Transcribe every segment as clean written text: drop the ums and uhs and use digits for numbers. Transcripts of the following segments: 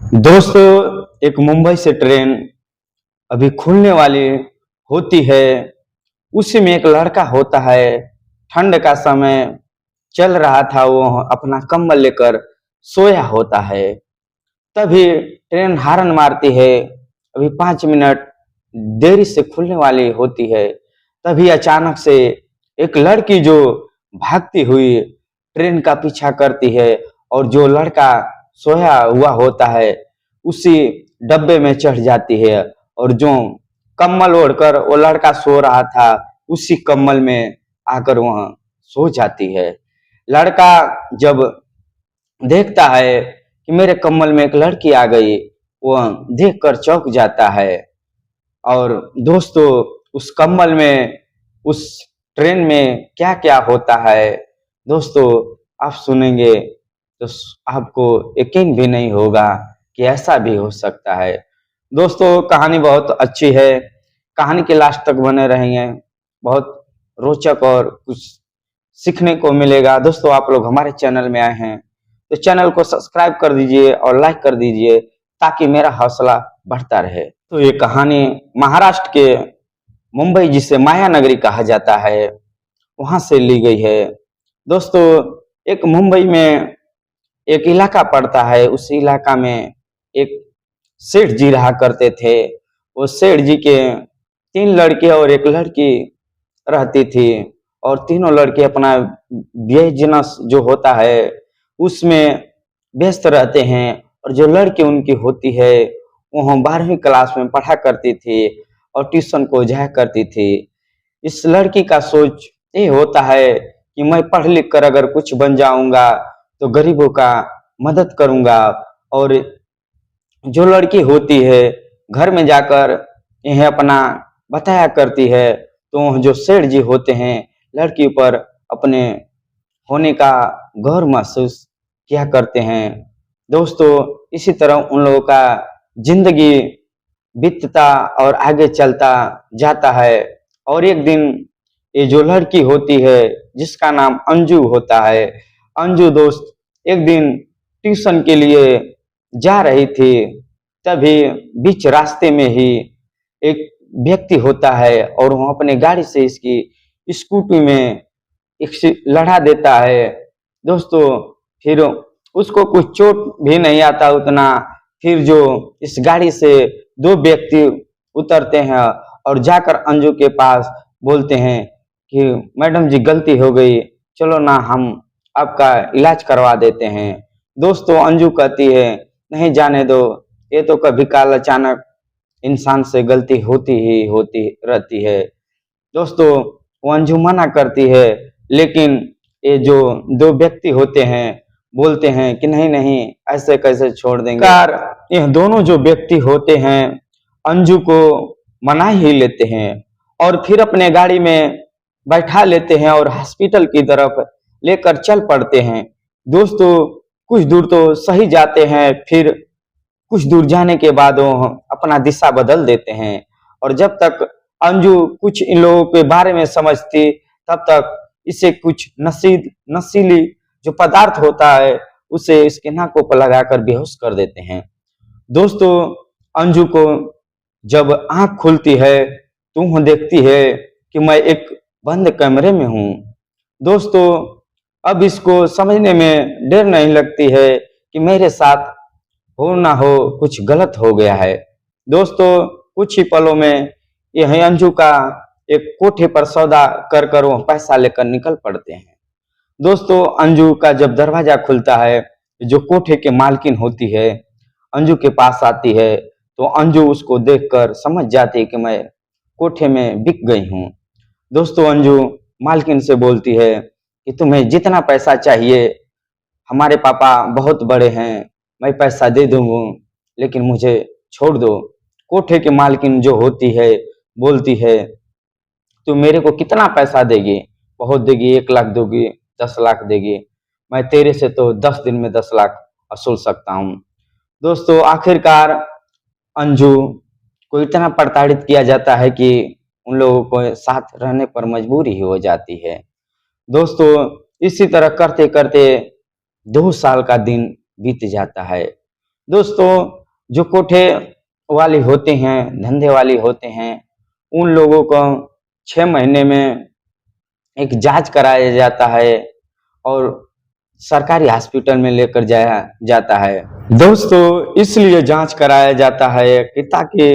दोस्तों, एक मुंबई से ट्रेन अभी खुलने वाली होती है। उसी में एक लड़का होता है। ठंड का समय चल रहा था, वो अपना कंबल लेकर सोया होता है। तभी ट्रेन हॉर्न मारती है। अभी 5 मिनट देरी से खुलने वाली होती है। तभी अचानक से एक लड़की जो भागती हुई ट्रेन का पीछा करती है और जो लड़का सोया हुआ होता है उसी डब्बे में चढ़ जाती है और जो कम्बल ओढ़कर वो लड़का सो रहा था उसी कम्बल में आकर वह सो जाती है। लड़का जब देखता है कि मेरे कम्बल में एक लड़की आ गई, वह देखकर चौंक जाता है। और दोस्तों, उस कम्बल में, उस ट्रेन में क्या क्या होता है दोस्तों, आप सुनेंगे तो आपको यकीन भी नहीं होगा कि ऐसा भी हो सकता है। दोस्तों, कहानी बहुत अच्छी है। कहानी के लास्ट तक बने रहेंगे, बहुत रोचक और कुछ सीखने को मिलेगा। दोस्तों, आप लोग हमारे चैनल में आए हैं तो चैनल को सब्सक्राइब कर दीजिए और लाइक कर दीजिए ताकि मेरा हौसला बढ़ता रहे। तो ये कहानी महाराष्ट्र के मुंबई, जिसे माया नगरी कहा जाता है, वहां से ली गई है। दोस्तों, एक मुंबई में एक इलाका पड़ता है। उस इलाका में एक सेठ जी रहा करते थे। वो सेठ जी के 3 लड़के और एक लड़की रहती थी और तीनों लड़के अपना बिजनेस जो होता है उसमें व्यस्त रहते हैं। और जो लड़की उनकी होती है वो 12वीं क्लास में पढ़ा करती थी और ट्यूशन को जाया करती थी। इस लड़की का सोच ये होता है कि मैं पढ़ लिख कर अगर कुछ बन जाऊंगा तो गरीबों का मदद करूंगा। और जो लड़की होती है घर में जाकर यह अपना बताया करती है, तो जो सेठ जी होते हैं लड़की पर अपने होने का गौर महसूस किया करते हैं। दोस्तों, इसी तरह उन लोगों का जिंदगी बीतता और आगे चलता जाता है। और एक दिन ये जो लड़की होती है जिसका नाम अंजू होता है, अंजू दोस्त एक दिन ट्यूशन के लिए जा रही थी। तभी बीच रास्ते में ही एक व्यक्ति होता है और वो अपने गाड़ी से इसकी स्कूटी में एक लड़ा देता है। दोस्तों, फिर उसको कुछ चोट भी नहीं आता उतना। फिर जो इस गाड़ी से 2 व्यक्ति उतरते हैं और जाकर अंजू के पास बोलते हैं कि मैडम जी, गलती हो गई, चलो ना हम आपका इलाज करवा देते हैं। दोस्तों, अंजू कहती है नहीं, जाने दो, ये तो कभी काल अचानक इंसान से गलती होती ही होती रहती है। दोस्तों, वो अंजू मना करती है, लेकिन ये जो 2 व्यक्ति होते हैं बोलते हैं कि नहीं नहीं, ऐसे कैसे छोड़ देंगे। कार यह दोनों जो व्यक्ति होते हैं अंजू को मना ही लेते हैं और फिर अपने गाड़ी में बैठा लेते हैं और हॉस्पिटल की तरफ लेकर चल पड़ते हैं। दोस्तों, कुछ दूर तो सही जाते हैं, फिर कुछ दूर जाने के बाद वो अपना दिशा बदल देते हैं। और जब तक अंजू कुछ इन लोगों के बारे में समझती तब तक इसे कुछ नशीली जो पदार्थ होता है उसे इसके नाकों पर लगाकर बेहोश कर देते हैं। दोस्तों, अंजू को जब आंख खुलती है तो वह देखती है कि मैं एक बंद कमरे में हूँ। दोस्तों, अब इसको समझने में देर नहीं लगती है कि मेरे साथ हो ना हो कुछ गलत हो गया है। दोस्तों, कुछ ही पलों में यह अंजू का एक कोठे पर सौदा कर वो पैसा लेकर निकल पड़ते हैं। दोस्तों, अंजू का जब दरवाजा खुलता है, जो कोठे के मालकिन होती है अंजू के पास आती है, तो अंजू उसको देखकर समझ जाती है कि मैं कोठे में बिक गई हूँ। दोस्तों, अंजू मालकिन से बोलती है कि तुम्हें जितना पैसा चाहिए, हमारे पापा बहुत बड़े हैं, मैं पैसा दे दूंगा, लेकिन मुझे छोड़ दो। कोठे के मालकिन जो होती है बोलती है, तू मेरे को कितना पैसा देगी? बहुत देगी, 1 लाख दोगी, 10 लाख देगी? मैं तेरे से तो 10 दिन में 10 लाख वसूल सकता हूँ। दोस्तों, आखिरकार अंजू को इतना प्रताड़ित किया जाता है कि उन लोगों को साथ रहने पर मजबूरी ही हो जाती है। दोस्तों, इसी तरह करते करते 2 साल का दिन बीत जाता है। दोस्तों, जो कोठे वाली होते हैं, धंधे वाली होते हैं, उन लोगों को 6 महीने में एक जांच कराया जाता है और सरकारी हॉस्पिटल में लेकर जाया जाता है। दोस्तों, इसलिए जांच कराया जाता है कि ताकि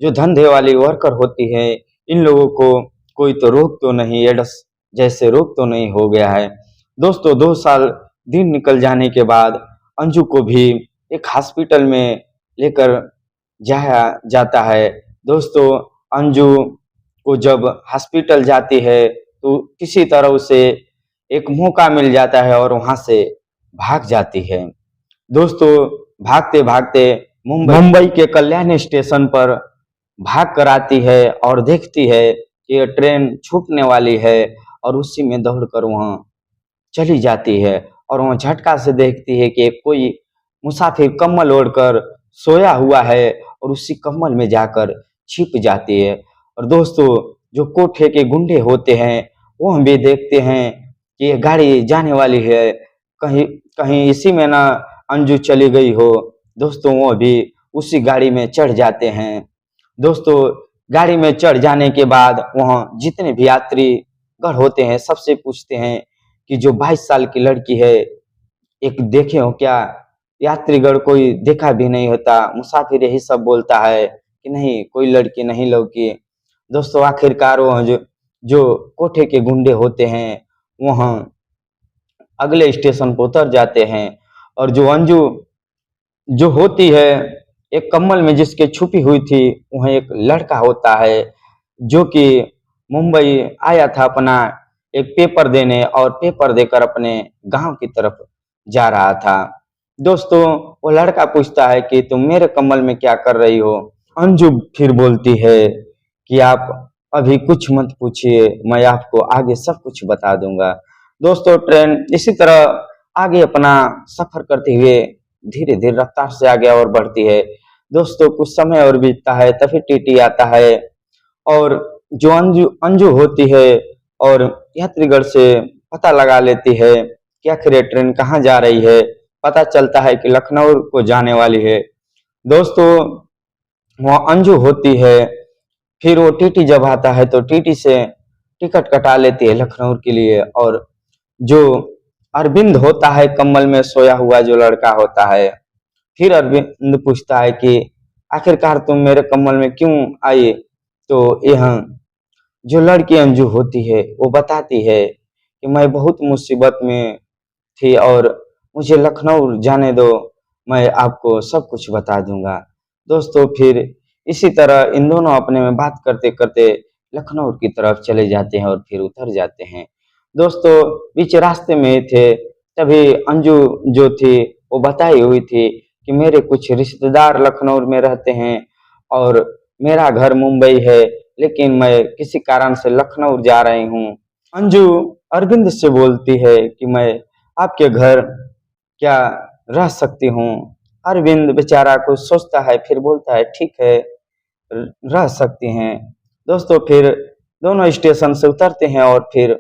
जो धंधे वाली वर्कर होती है, इन लोगों को कोई तो रोग तो नहीं, एड्स जैसे रोग तो नहीं हो गया है। दोस्तों, 2 साल दिन निकल जाने के बाद अंजू को भी एक हॉस्पिटल में लेकर जाया जाता है। दोस्तों, अंजू को जब हॉस्पिटल जाती है तो किसी तरह उसे एक मौका मिल जाता है और वहां से भाग जाती है। दोस्तों, भागते भागते मुंबई के कल्याण स्टेशन पर भाग कर आती है और देखती है कि ये ट्रेन छूटने वाली है और उसी में दौड़कर वहां चली जाती है और वहां झटका से देखती है कि कोई मुसाफिर कम्बल ओढ़कर सोया हुआ है और उसी कम्बल में जाकर छिप जाती है। और दोस्तों, जो कोठे के गुंडे होते हैं वो हम भी देखते हैं कि ये गाड़ी जाने वाली है, कहीं कहीं इसी में ना अंजू चली गई हो। दोस्तों, वो भी उसी गाड़ी में चढ़ जाते हैं। दोस्तों, गाड़ी में चढ़ जाने के बाद वहाँ जितने भी यात्री गण होते हैं सबसे पूछते हैं कि जो 22 साल की लड़की है, एक देखे हो क्या? यात्रीगण कोई देखा भी नहीं होता, मुसाफिर यही सब बोलता है कि नहीं, कोई लड़की नहीं लौकी। दोस्तों, आखिरकार वो जो जो कोठे के गुंडे होते हैं वहाँ अगले स्टेशन पर उतर जाते हैं और जो अंजू जो होती है एक कम्बल में जिसके छुपी हुई थी, वहाँ एक लड़का होता है जो कि मुंबई आया था अपना एक पेपर देने और पेपर देकर अपने गांव की तरफ जा रहा था। दोस्तों, वो लड़का पूछता है कि तुम मेरे कम्बल में क्या कर रही हो? अंजू फिर बोलती है कि आप अभी कुछ मत पूछिए, मैं आपको आगे सब कुछ बता दूंगा। दोस्तों, ट्रेन इसी तरह आगे अपना सफर करते हुए धीरे धीरे रफ्तार से आगे और बढ़ती है। दोस्तों, कुछ समय और बीतता है तभी टीटी आता है और जो अंजू अंजू होती है और यात्रीगण से पता लगा लेती है कि आखिर ये ट्रेन कहाँ जा रही है। पता चलता है कि लखनऊ को जाने वाली है। दोस्तों, वहाँ अंजू होती है, फिर वो टीटी जब आता है तो टीटी से टिकट कटा लेती है लखनऊ के लिए और जो अरविंद होता है कम्बल में सोया हुआ जो लड़का होता है, फिर अरविंद पूछता है कि आखिरकार तुम मेरे कम्बल में क्यों आई? तो यह जो लड़की अंजू होती है वो बताती है कि मैं बहुत मुसीबत में थी और मुझे लखनऊ जाने दो, मैं आपको सब कुछ बता दूंगा। दोस्तों, फिर इसी तरह इन दोनों अपने में बात करते करते लखनऊ की तरफ चले जाते हैं और फिर उतर जाते हैं। दोस्तों, बीच रास्ते में थे तभी अंजू जो थी वो बताई हुई थी कि मेरे कुछ रिश्तेदार लखनऊ में रहते हैं और मेरा घर मुंबई है, लेकिन मैं किसी कारण से लखनऊ जा रही हूँ। अंजू अरविंद से बोलती है कि मैं आपके घर क्या रह सकती हूँ? अरविंद बेचारा कुछ सोचता है, फिर बोलता है ठीक है, रह सकती हैं। दोस्तों, फिर दोनों स्टेशन से उतरते हैं और फिर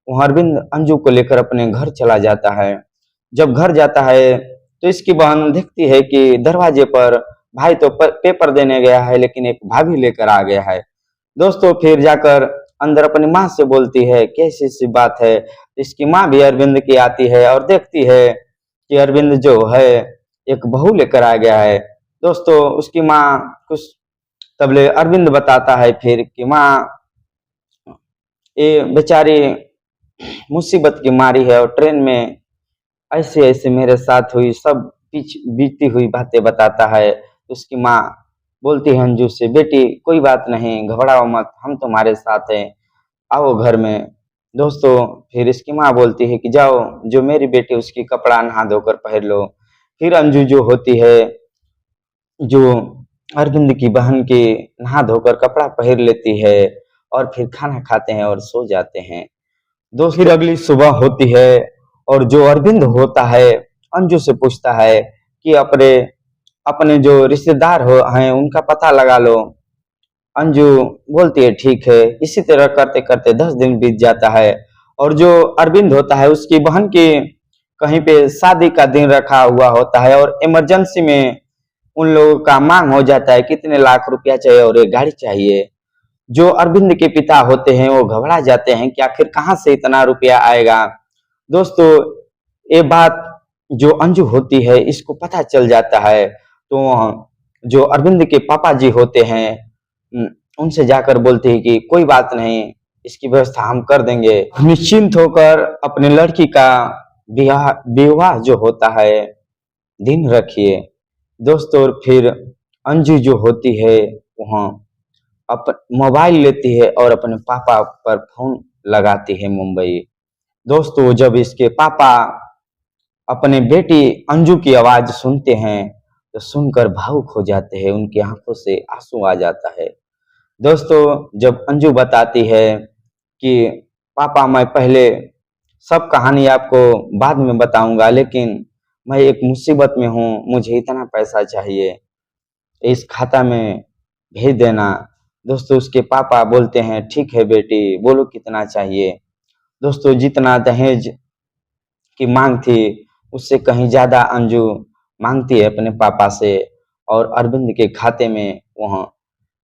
वहाँ अरविंद अंजू को लेकर अपने घर चला जाता है। जब घर जाता है तो इसकी बहन देखती है कि दरवाजे पर भाई तो पेपर देने गया है लेकिन एक भाभी लेकर आ गया है। दोस्तों, फिर जाकर अंदर अपनी माँ से बोलती है कैसी सी बात है। इसकी माँ भी अरविंद की आती है और देखती है कि अरविंद जो है एक बहू लेकर आ गया है। दोस्तों, उसकी माँ कुछ तबले अरविंद बताता है फिर कि माँ ये बेचारी मुसीबत की मारी है और ट्रेन में ऐसे ऐसे मेरे साथ हुई सब बीती हुई बातें बताता है। उसकी माँ बोलती है अंजू से, बेटी कोई बात नहीं, घबराओ मत, हम तुम्हारे साथ हैं, आओ घर में। दोस्तों, फिर इसकी माँ बोलती है कि जाओ, जो मेरी बेटी उसकी कपड़ा नहा धोकर पहन लो। फिर अंजू जो होती है, जो अरविंद की बहन की नहा धोकर कपड़ा पहन लेती है और फिर खाना खाते हैं और सो जाते हैं। दोस्त, फिर अगली सुबह होती है और जो अरविंद होता है अंजू से पूछता है कि अपने अपने जो रिश्तेदार हो हैं उनका पता लगा लो। अंजू बोलती है ठीक है। इसी तरह करते करते 10 दिन बीत जाता है और जो अरविंद होता है उसकी बहन की कहीं पे शादी का दिन रखा हुआ होता है और इमरजेंसी में उन लोगों का मांग हो जाता है कितने लाख रुपया चाहिए और एक गाड़ी चाहिए। जो अरविंद के पिता होते हैं वो घबरा जाते हैं कि आखिर कहाँ से इतना रुपया आएगा। दोस्तों, ये बात जो अंजू होती है इसको पता चल जाता है, तो जो अरविंद के पापा जी होते हैं उनसे जाकर बोलते हैं कि कोई बात नहीं, इसकी व्यवस्था हम कर देंगे। निश्चिंत होकर अपने लड़की का विवाह विवाह जो होता है दिन रखिए। दोस्तों, फिर अंजू जो होती है वहाँ मोबाइल लेती है और अपने पापा पर फोन लगाती है मुंबई। दोस्तों, जब इसके पापा अपने बेटी अंजू की आवाज सुनते हैं तो सुनकर भावुक हो जाते हैं, उनकी आंखों से आंसू आ जाता है। दोस्तों, जब अंजू बताती है कि पापा मैं पहले सब कहानी आपको बाद में बताऊंगा, लेकिन मैं एक मुसीबत में हूँ, मुझे इतना पैसा चाहिए, इस खाता में भेज देना। दोस्तों, उसके पापा बोलते हैं ठीक है बेटी, बोलो कितना चाहिए। दोस्तों, जितना दहेज की मांग थी उससे कहीं ज्यादा अंजू मांगती है अपने पापा से और अरविंद के खाते में वहाँ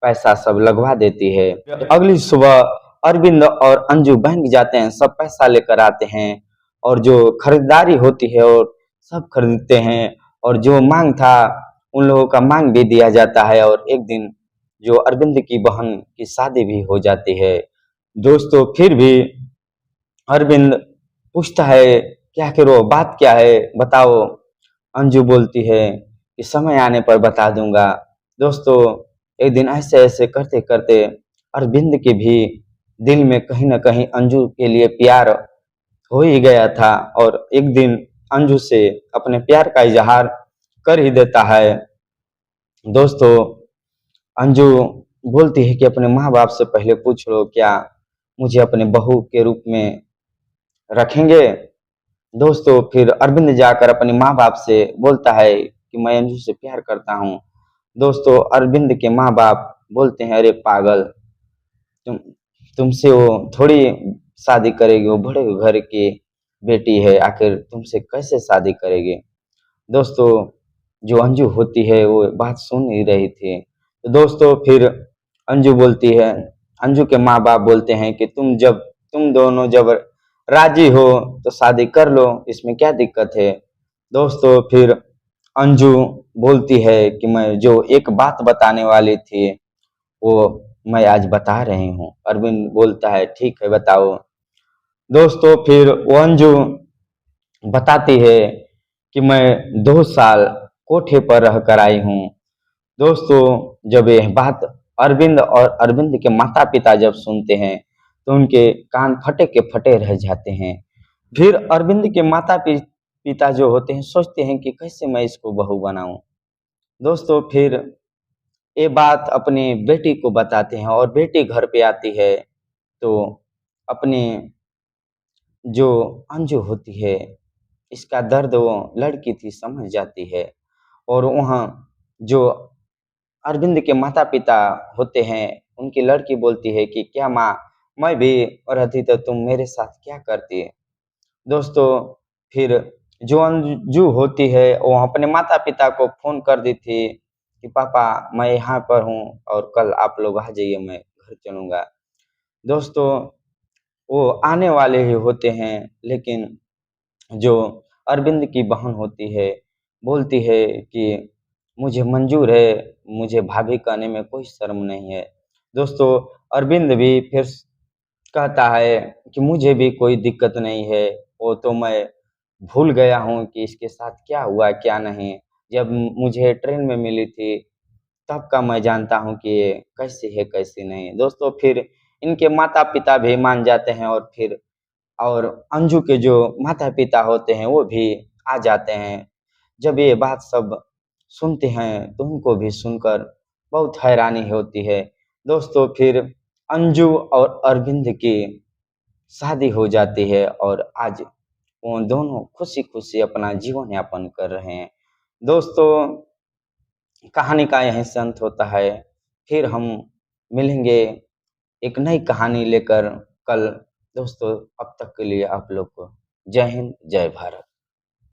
पैसा सब लगवा देती है। अगली सुबह अरविंद और अंजू बैंक जाते हैं, सब पैसा लेकर आते हैं और जो खरीदारी होती है और सब खरीदते हैं और जो मांग था उन लोगों का मांग भी दिया जाता है और एक दिन जो अरविंद की बहन की शादी भी हो जाती है। दोस्तों, फिर भी अरविंद पूछता है क्या करो, बात क्या है बताओ। अंजू बोलती है कि समय आने पर बता दूंगा। दोस्तों, एक दिन ऐसे ऐसे करते करते अरविंद के भी दिल में कहीं ना कहीं अंजू के लिए प्यार हो ही गया था और एक दिन अंजू से अपने प्यार का इजहार कर ही देता है। दोस्तों, अंजू बोलती है कि अपने माँ बाप से पहले पूछ लो क्या मुझे अपने बहू के रूप में रखेंगे। दोस्तों, फिर अरविंद जाकर अपने माँ बाप से बोलता है कि मैं अंजू से प्यार करता हूँ। दोस्तों, अरविंद के माँ बाप बोलते हैं अरे पागल, तुम तुमसे वो थोड़ी शादी करेगी, वो बड़े घर की बेटी है, आखिर तुमसे कैसे शादी करेगी। दोस्तों, जो अंजू होती है वो बात सुन ही रही थी। तो दोस्तों, फिर अंजू बोलती है, अंजू के माँ बाप बोलते हैं कि तुम दोनों जब राजी हो तो शादी कर लो, इसमें क्या दिक्कत है। दोस्तों, फिर अंजू बोलती है कि मैं जो एक बात बताने वाली थी वो मैं आज बता रही हूँ। अरविंद बोलता है ठीक है बताओ। दोस्तों, फिर वो अंजू बताती है कि मैं 2 साल कोठे पर रह कर आई हूँ। दोस्तों, जब यह बात अरविंद और अरविंद के माता पिता जब सुनते हैं तो उनके कान फटे के फटे रह जाते हैं। फिर अरविंद के पिता जो होते हैं सोचते हैं कि कैसे मैं इसको बहू बनाऊं। दोस्तों, फिर ये बात अपनी बेटी को बताते हैं और बेटी घर पे आती है तो अपने जो अंजू होती है इसका दर्द वो लड़की थी समझ जाती है और वहाँ जो अरविंद के माता पिता होते हैं उनकी लड़की बोलती है कि क्या माँ मैं भी रहती तो तुम मेरे साथ क्या करती। दोस्तों, फिर जो अंजू होती है वो अपने माता पिता को फोन कर दी थी कि पापा मैं यहाँ पर हूँ और कल आप लोग आ जाइए, मैं घर चलूँगा। दोस्तों, वो आने वाले ही होते हैं लेकिन जो अरविंद की बहन होती है बोलती है कि मुझे मंजूर है, मुझे भाभी कहने में कोई शर्म नहीं है। दोस्तों, अरविंद भी फिर कहता है कि मुझे भी कोई दिक्कत नहीं है, वो तो मैं भूल गया हूँ कि इसके साथ क्या हुआ क्या नहीं। जब मुझे ट्रेन में मिली थी तब का मैं जानता हूँ कि ये कैसी है कैसी नहीं। दोस्तों, फिर इनके माता पिता भी मान जाते हैं और अंजू के जो माता पिता होते हैं वो भी आ जाते हैं। जब ये बात सब सुनते हैं तो उनको भी सुनकर बहुत हैरानी होती है। दोस्तों, फिर अंजू और अरविंद की शादी हो जाती है और आज वो दोनों खुशी खुशी अपना जीवन यापन कर रहे हैं। दोस्तों, कहानी का यहीं से अंत होता है। फिर हम मिलेंगे एक नई कहानी लेकर कल। दोस्तों, अब तक के लिए आप लोग को जय हिंद जय भारत।